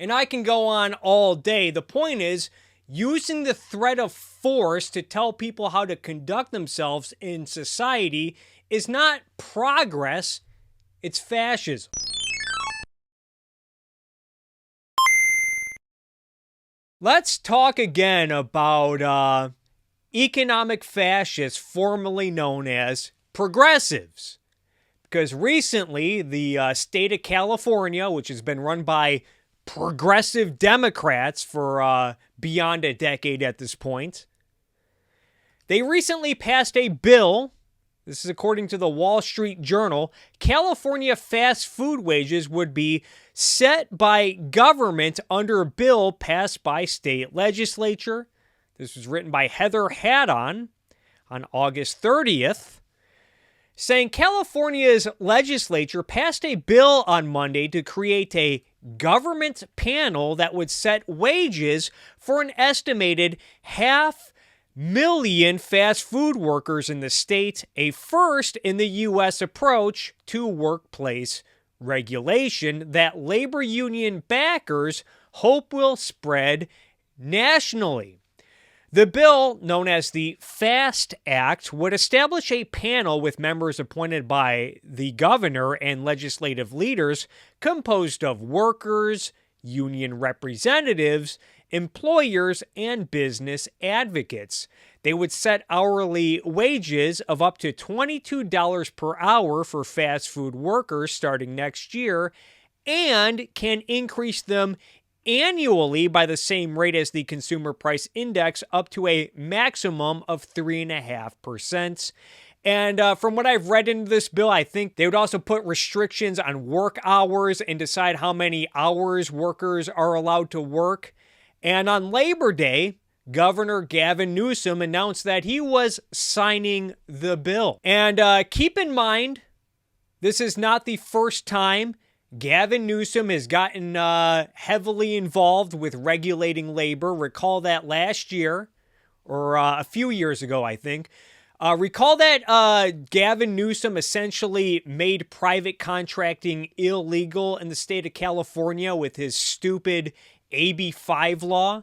And I can go on all day. The point is, using the threat of force to tell people how to conduct themselves in society is not progress, it's fascism. Let's talk again about economic fascists, formerly known as progressives. Because recently, the state of California, which has been run by progressive Democrats for beyond a decade at this point, they recently passed a bill. This is according to the Wall Street Journal. California fast food wages would be set by government under a bill passed by state legislature. This was written by Heather Haddon on August 30th, saying California's legislature passed a bill on Monday to create a government panel that would set wages for an estimated 500,000 fast food workers in the state, a first in the U.S. approach to workplace regulation that labor union backers hope will spread nationally. The bill, known as the FAST Act, would establish a panel with members appointed by the governor and legislative leaders composed of workers, union representatives, employers, and business advocates. They would set hourly wages of up to $22 per hour for fast food workers starting next year and can increase them annually by the same rate as the Consumer Price Index up to a maximum of 3.5%. And from what I've read into this bill, I think they would also put restrictions on work hours and decide how many hours workers are allowed to work. And on Labor Day, Governor Gavin Newsom announced that he was signing the bill. And keep in mind, this is not the first time Gavin Newsom has gotten heavily involved with regulating labor. Recall that last year, or a few years ago, I think. Recall that Gavin Newsom essentially made private contracting illegal in the state of California with his stupid AB 5 law,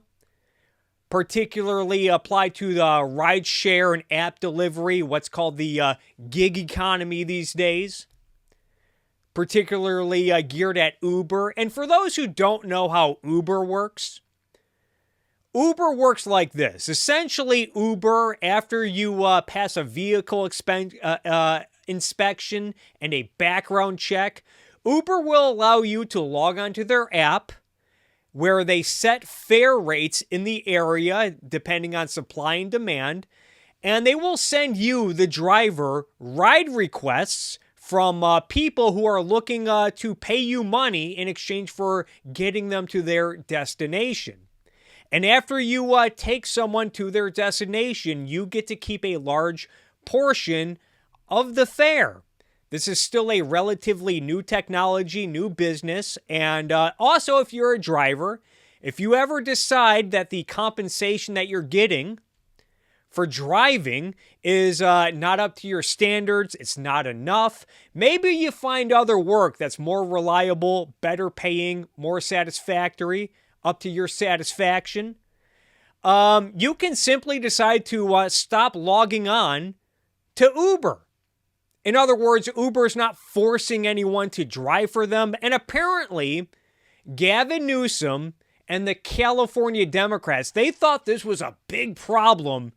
particularly applied to the rideshare and app delivery, what's called the gig economy these days, particularly geared at Uber. And for those who don't know how Uber works like this. Essentially, Uber, after you pass a vehicle inspection and a background check, Uber will allow you to log onto their app where they set fare rates in the area depending on supply and demand, and they will send you, the driver, ride requests from people who are looking to pay you money in exchange for getting them to their destination. And after you take someone to their destination, you get to keep a large portion of the fare. This is still a relatively new technology, new business. And also, if you're a driver, if you ever decide that the compensation that you're getting for driving is not up to your standards, it's not enough, maybe you find other work that's more reliable, better paying, more satisfactory, up to your satisfaction, you can simply decide to stop logging on to Uber. In other words, Uber is not forcing anyone to drive for them. And apparently, Gavin Newsom and the California Democrats, they thought this was a big problem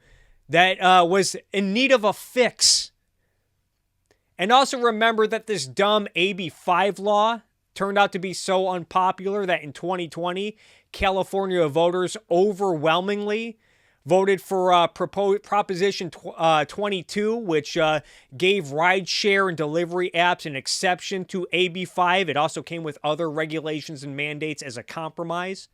that was in need of a fix. And also remember that this dumb AB 5 law turned out to be so unpopular that in 2020, California voters overwhelmingly voted for Proposition 22, which gave rideshare and delivery apps an exception to AB 5. It also came with other regulations and mandates as a compromise.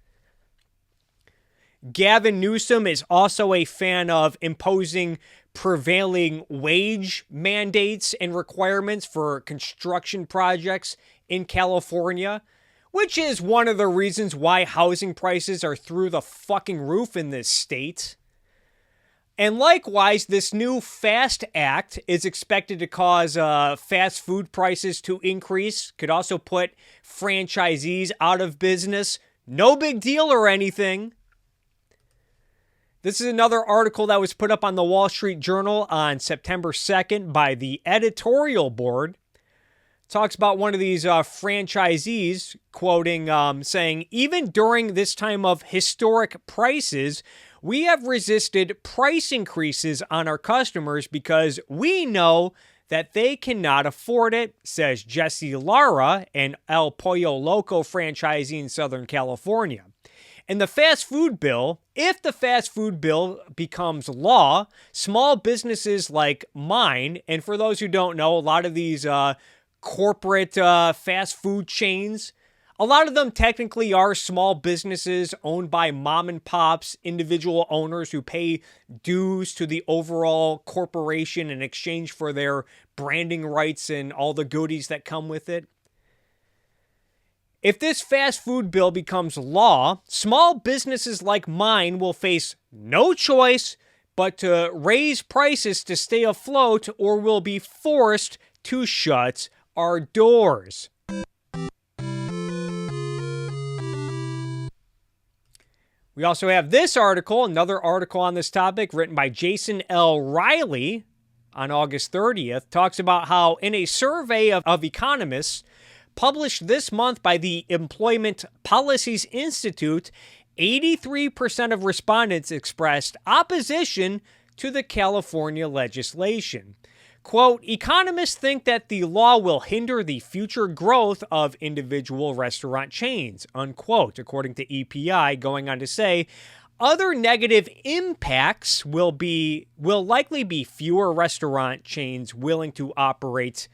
Gavin Newsom is also a fan of imposing prevailing wage mandates and requirements for construction projects in California, which is one of the reasons why housing prices are through the fucking roof in this state. And likewise, this new FAST Act is expected to cause fast food prices to increase, could also put franchisees out of business, No big deal or anything. This is another article that was put up on the Wall Street Journal on September 2nd by the editorial board. It talks about one of these franchisees quoting, saying, even during this time of historic prices, we have resisted price increases on our customers because we know that they cannot afford it, says Jesse Lara, an El Pollo Loco franchisee in Southern California. And the fast food bill, if the fast food bill becomes law, small businesses like mine, and for those who don't know, a lot of these corporate fast food chains, a lot of them technically are small businesses owned by mom and pops, individual owners who pay dues to the overall corporation in exchange for their branding rights and all the goodies that come with it. If this fast food bill becomes law, small businesses like mine will face no choice but to raise prices to stay afloat or will be forced to shut our doors. We also have this article, another article on this topic written by Jason L. Riley on August 30th, talks about how in a survey of economists published this month by the Employment Policies Institute, 83% of respondents expressed opposition to the California legislation. Quote, economists think that the law will hinder the future growth of individual restaurant chains, unquote, according to EPI, going on to say, other negative impacts will likely be fewer restaurant chains willing to operate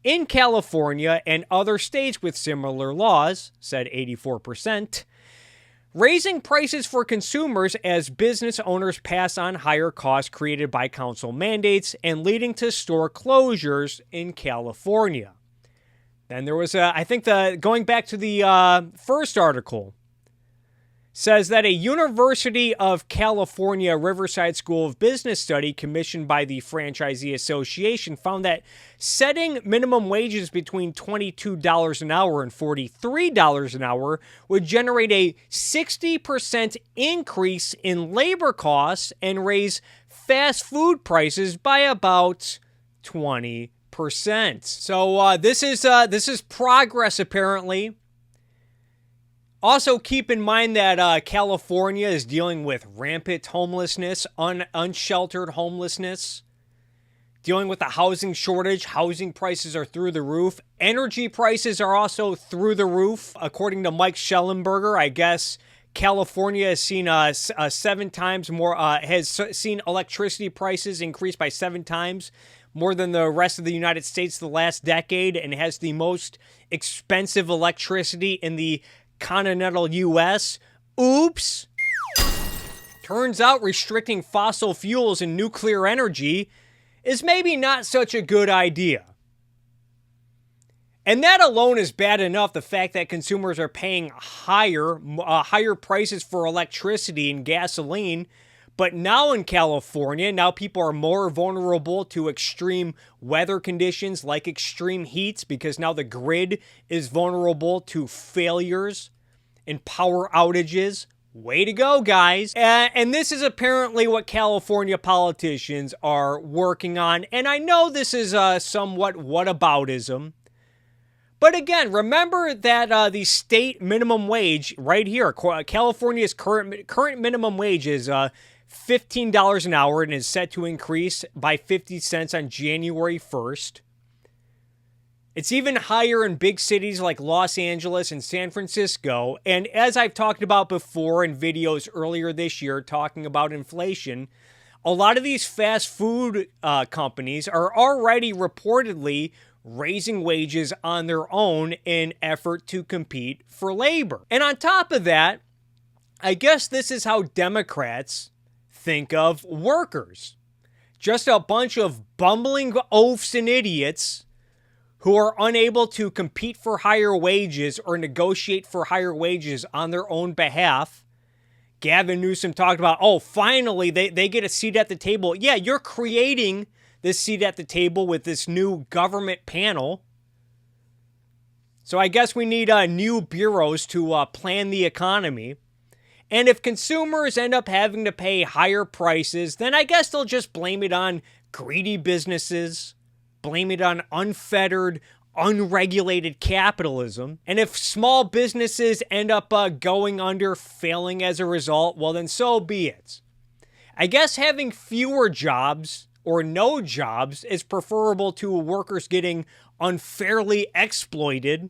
in California and other states with similar laws, said 84%. Raising prices for consumers as business owners pass on higher costs created by council mandates and leading to store closures in California. Then there was, going back to the first article, says that a University of California Riverside School of Business study commissioned by the Franchisee Association found that setting minimum wages between $22 an hour and $43 an hour would generate a 60% increase in labor costs and raise fast food prices by about 20%. So this is progress, apparently. Also, keep in mind that California is dealing with rampant homelessness, unsheltered homelessness, dealing with the housing shortage. Housing prices are through the roof. Energy prices are also through the roof. According to Mike Schellenberger, I guess California has seen has seen electricity prices increase by 7 times more than the rest of the United States the last decade, and has the most expensive electricity in the continental U.S. Oops. Turns out restricting fossil fuels and nuclear energy is maybe not such a good idea. And that alone is bad enough, the fact that consumers are paying higher prices for electricity and gasoline. But now in California, now people are more vulnerable to extreme weather conditions like extreme heats, because now the grid is vulnerable to failures and power outages. Way to go, guys. And this is apparently what California politicians are working on. And I know this is somewhat whataboutism. But again, remember that the state minimum wage right here, California's current minimum wage is $15 an hour and is set to increase by 50 cents on January 1st. It's even higher in big cities like Los Angeles and San Francisco. And as I've talked about before in videos earlier this year talking about inflation, a lot of these fast food companies are already reportedly raising wages on their own in effort to compete for labor. And on top of that, I guess this is how Democrats think of workers. Just a bunch of bumbling oafs and idiots who are unable to compete for higher wages or negotiate for higher wages on their own behalf. Gavin Newsom talked about, finally, they get a seat at the table. Yeah, you're creating this seat at the table with this new government panel. So I guess we need new bureaus to plan the economy. And if consumers end up having to pay higher prices, then I guess they'll just blame it on greedy businesses, blame it on unfettered, unregulated capitalism. And if small businesses end up going under, failing as a result, well, then so be it. I guess having fewer jobs or no jobs is preferable to workers getting unfairly exploited,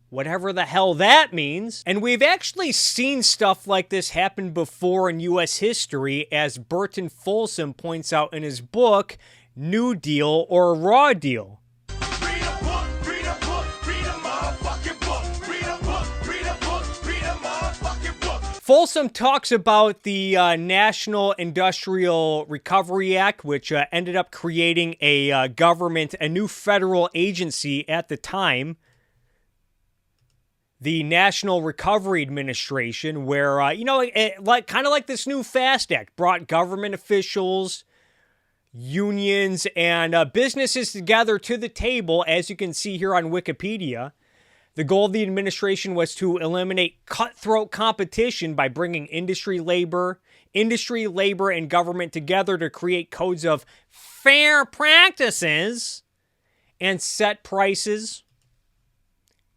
whatever the hell that means. And we've actually seen stuff like this happen before in U.S. history, as Burton Folsom points out in his book, New Deal or Raw Deal. Folsom talks about the National Industrial Recovery Act, which ended up creating a government, a new federal agency at the time, the National Recovery Administration, where, kind of like this new FAST Act, brought government officials, unions, and businesses together to the table, as you can see here on Wikipedia. The goal of the administration was to eliminate cutthroat competition by bringing industry, labor, and government together to create codes of fair practices and set prices.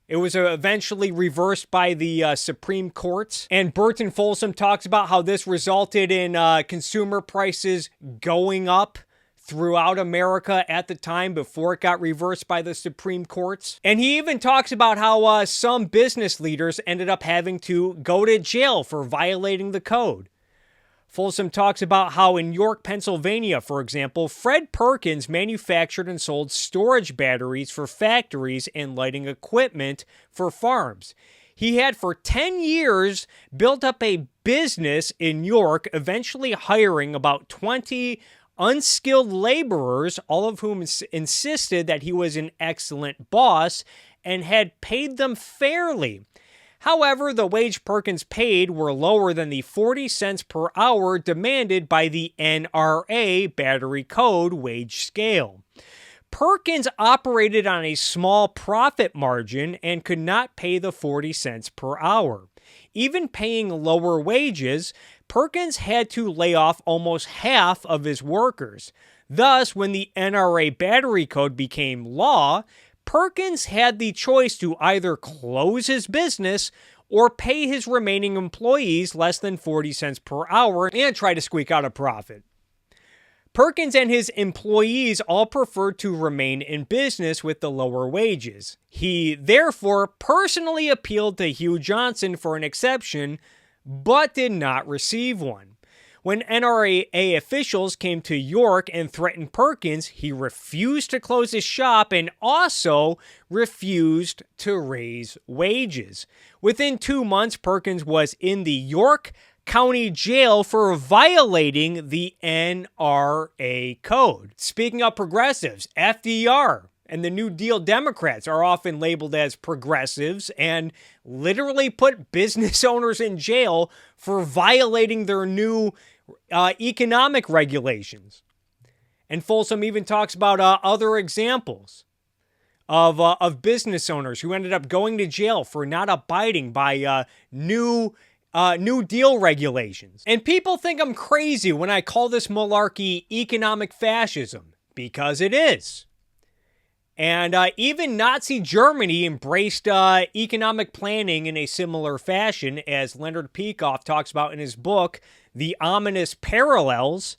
It was eventually reversed by the Supreme Court. And Burton Folsom talks about how this resulted in consumer prices going up throughout America at the time before it got reversed by the Supreme Court. And he even talks about how some business leaders ended up having to go to jail for violating the code. Folsom talks about how in York, Pennsylvania, for example, Fred Perkins manufactured and sold storage batteries for factories and lighting equipment for farms. He had for 10 years built up a business in York, eventually hiring about 20 unskilled laborers, all of whom insisted that he was an excellent boss and had paid them fairly. However, the wage Perkins paid were lower than the 40 cents per hour demanded by the NRA Battery Code wage scale. Perkins operated on a small profit margin and could not pay the 40 cents per hour. Even paying lower wages, Perkins had to lay off almost half of his workers. Thus, when the NRA Battery Code became law, Perkins had the choice to either close his business or pay his remaining employees less than 40 cents per hour and try to squeak out a profit. Perkins and his employees all preferred to remain in business with the lower wages. He therefore personally appealed to Hugh Johnson for an exception, but did not receive one. When NRA officials came to York and threatened Perkins, he refused to close his shop and also refused to raise wages. Within 2 months, Perkins was in the York County Jail for violating the NRA code. Speaking of progressives, FDR and the New Deal Democrats are often labeled as progressives and literally put business owners in jail for violating their new economic regulations. And Folsom even talks about other examples of business owners who ended up going to jail for not abiding by New Deal regulations. And people think I'm crazy when I call this malarkey economic fascism, because it is. And even Nazi Germany embraced economic planning in a similar fashion, as Leonard Peikoff talks about in his book, The Ominous Parallels.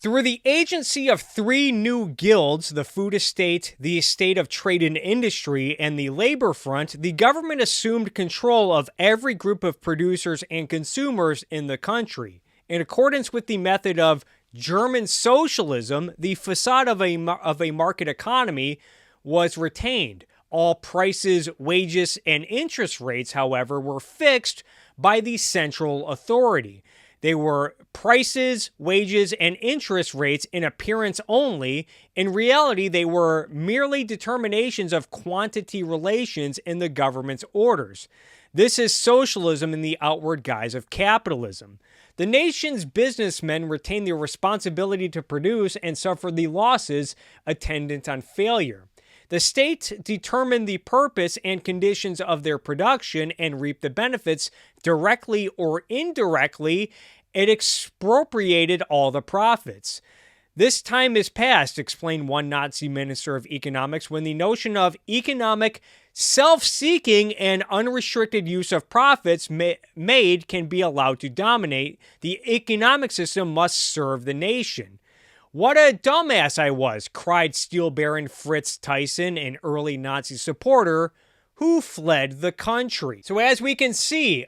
Through the agency of 3 new guilds, the Food Estate, the Estate of Trade and Industry, and the Labor Front, the government assumed control of every group of producers and consumers in the country. In accordance with the method of German socialism, the facade of a market economy was retained. All prices, wages, and interest rates, however, were fixed by the central authority. They were prices, wages, and interest rates in appearance only. In reality, they were merely determinations of quantity relations in the government's orders. This is socialism in the outward guise of capitalism. the nation's businessmen retain the responsibility to produce and suffer the losses attendant on failure. The state determined the purpose and conditions of their production and reaped the benefits directly or indirectly. It expropriated all the profits. This time is past, explained one Nazi minister of economics, when the notion of economic self-seeking and unrestricted use of profits made can be allowed to dominate. The economic system must serve the nation. What a dumbass I was, cried Steel Baron Fritz Thyssen, an early Nazi supporter who fled the country. So as we can see,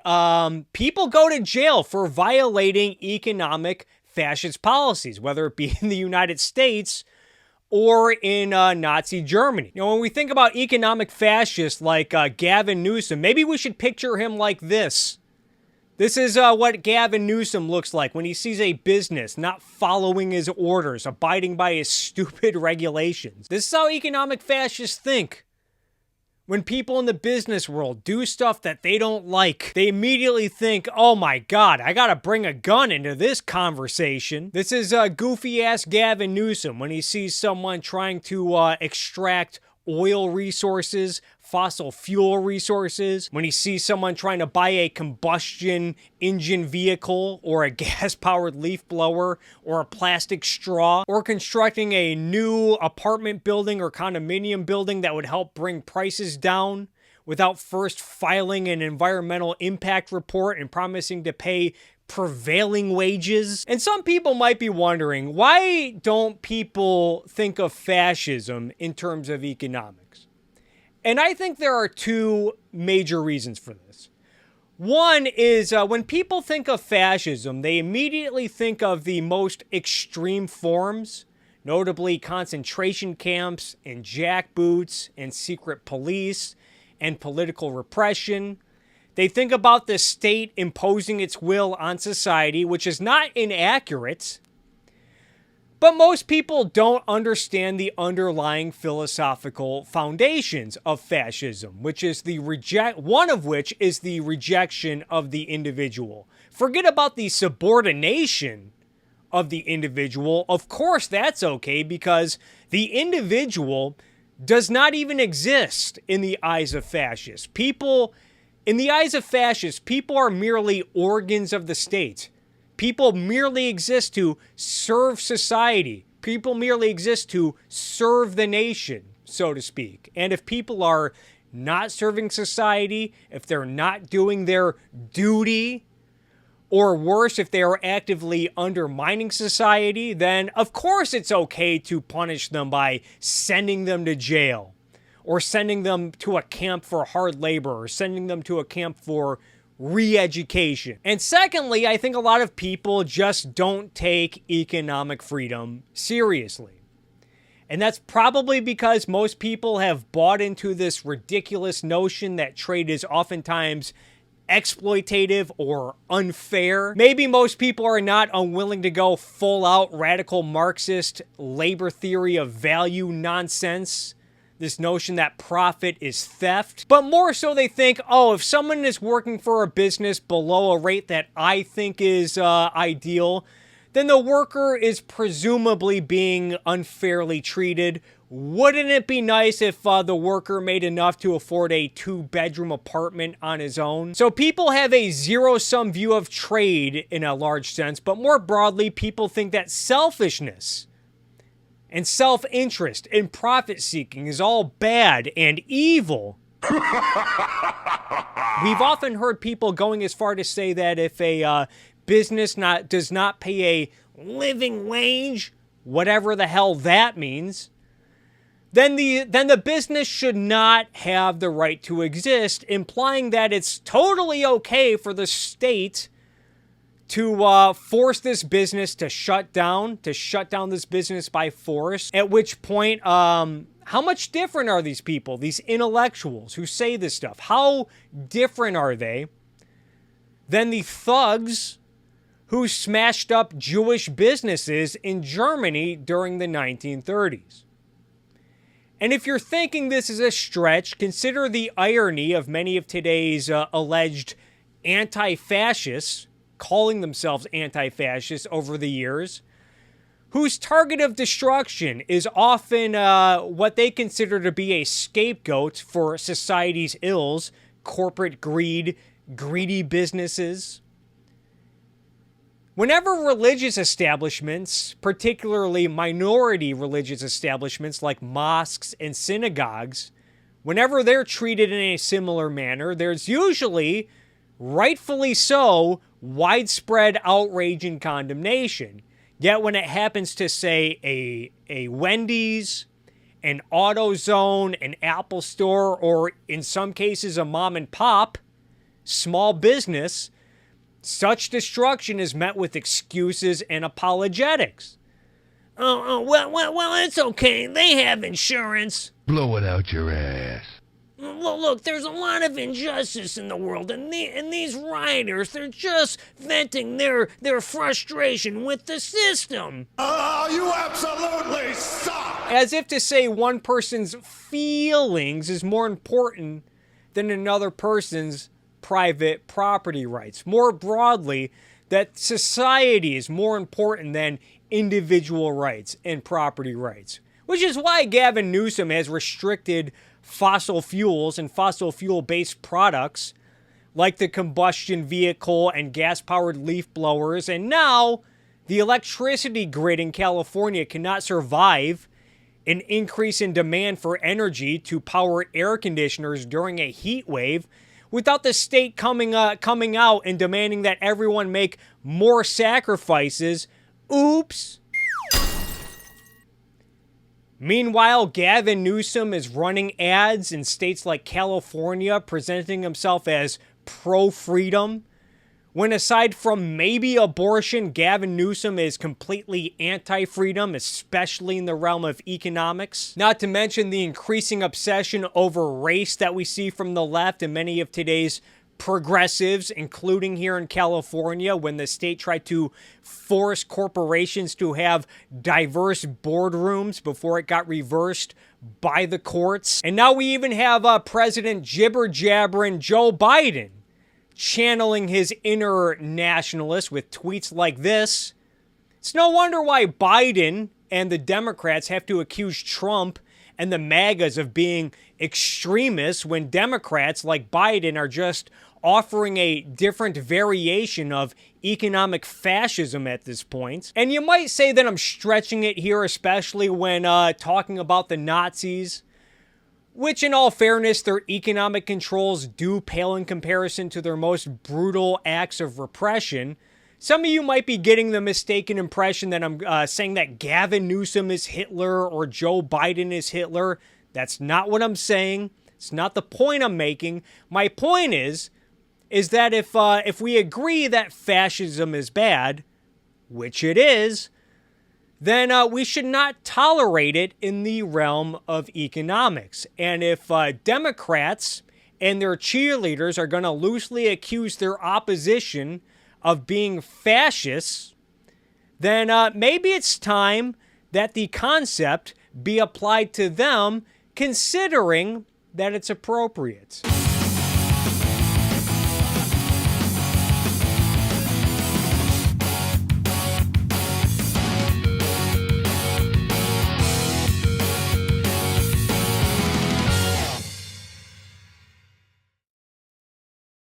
people go to jail for violating economic fascist policies, whether it be in the United States or in Nazi Germany. You know, when we think about economic fascists like Gavin Newsom, maybe we should picture him like this. This is what Gavin Newsom looks like when he sees a business not following his orders, abiding by his stupid regulations. This is how economic fascists think. When people in the business world do stuff that they don't like, they immediately think, oh my God, I gotta bring a gun into this conversation. This is goofy-ass Gavin Newsom when he sees someone trying to extract oil resources, fossil fuel resources, when he sees someone trying to buy a combustion engine vehicle or a gas-powered leaf blower or a plastic straw, or constructing a new apartment building or condominium building that would help bring prices down without first filing an environmental impact report and promising to pay prevailing wages. And some people might be wondering, why don't people think of fascism in terms of economics? And I think there are two major reasons for this. One is when people think of fascism, they immediately think of the most extreme forms, notably concentration camps and jackboots and secret police and political repression. They think about the state imposing its will on society, which is not inaccurate. But most people don't understand the underlying philosophical foundations of fascism, which is one of which is the rejection of the individual. Forget about the subordination of the individual. Of course, that's okay because the individual does not even exist in the eyes of fascists. In the eyes of fascists, people are merely organs of the state. People merely exist to serve society. People merely exist to serve the nation, so to speak. And if people are not serving society, if they're not doing their duty, or worse, if they are actively undermining society, then of course it's okay to punish them by sending them to jail, or sending them to a camp for hard labor, or sending them to a camp for re-education. And secondly, I think a lot of people just don't take economic freedom seriously. And that's probably because most people have bought into this ridiculous notion that trade is oftentimes exploitative or unfair. Maybe most people are not unwilling to go full-out radical Marxist labor theory of value nonsense. This notion that profit is theft. But more so they think, oh, if someone is working for a business below a rate that I think is ideal, then the worker is presumably being unfairly treated. Wouldn't it be nice if the worker made enough to afford a 2-bedroom apartment on his own? So people have a zero-sum view of trade in a large sense, but more broadly, people think that selfishness and self-interest and profit-seeking is all bad and evil. We've often heard people going as far to say that if a business does not pay a living wage, whatever the hell that means, then the business should not have the right to exist, implying that it's totally okay for the state to force this business to shut down this business by force, at which point, how much different are these people, these intellectuals who say this stuff? How different are they than the thugs who smashed up Jewish businesses in Germany during the 1930s? And if you're thinking this is a stretch, consider the irony of many of today's alleged anti-fascists calling themselves anti-fascists over the years, whose target of destruction is often what they consider to be a scapegoat for society's ills, corporate greed, greedy businesses. Whenever religious establishments, particularly minority religious establishments like mosques and synagogues, whenever they're treated in a similar manner, there's usually, rightfully so, widespread outrage and condemnation. Yet when it happens to, say, a Wendy's, an AutoZone, an Apple Store, or in some cases a mom and pop, small business, such destruction is met with excuses and apologetics. Well, it's okay. They have insurance. Blow it out your ass. Look, there's a lot of injustice in the world, and these rioters, they're just venting their frustration with the system. Oh, you absolutely suck! As if to say one person's feelings is more important than another person's private property rights. More broadly, that society is more important than individual rights and property rights. Which is why Gavin Newsom has restricted fossil fuels and fossil fuel-based products like the combustion vehicle and gas-powered leaf blowers. And now, the electricity grid in California cannot survive an increase in demand for energy to power air conditioners during a heat wave without the state coming out and demanding that everyone make more sacrifices. Oops. Meanwhile, Gavin Newsom is running ads in states like California, presenting himself as pro-freedom, when aside from maybe abortion, Gavin Newsom is completely anti-freedom, especially in the realm of economics. Not to mention the increasing obsession over race that we see from the left and many of today's progressives, including here in California, when the state tried to force corporations to have diverse boardrooms before it got reversed by the courts. And now we even have President jibber-jabbering Joe Biden channeling his inner nationalist with tweets like this. It's no wonder why Biden and the Democrats have to accuse Trump and the MAGAs of being extremists when Democrats like Biden are just offering a different variation of economic fascism at this point. And you might say that I'm stretching it here, especially when talking about the Nazis, which in all fairness, their economic controls do pale in comparison to their most brutal acts of repression. Some of you might be getting the mistaken impression that I'm saying that Gavin Newsom is Hitler or Joe Biden is Hitler. That's not what I'm saying. It's not the point I'm making. My point is that if we agree that fascism is bad, which it is, then we should not tolerate it in the realm of economics. And if Democrats and their cheerleaders are going to loosely accuse their opposition of being fascists, then maybe it's time that the concept be applied to them, considering that it's appropriate.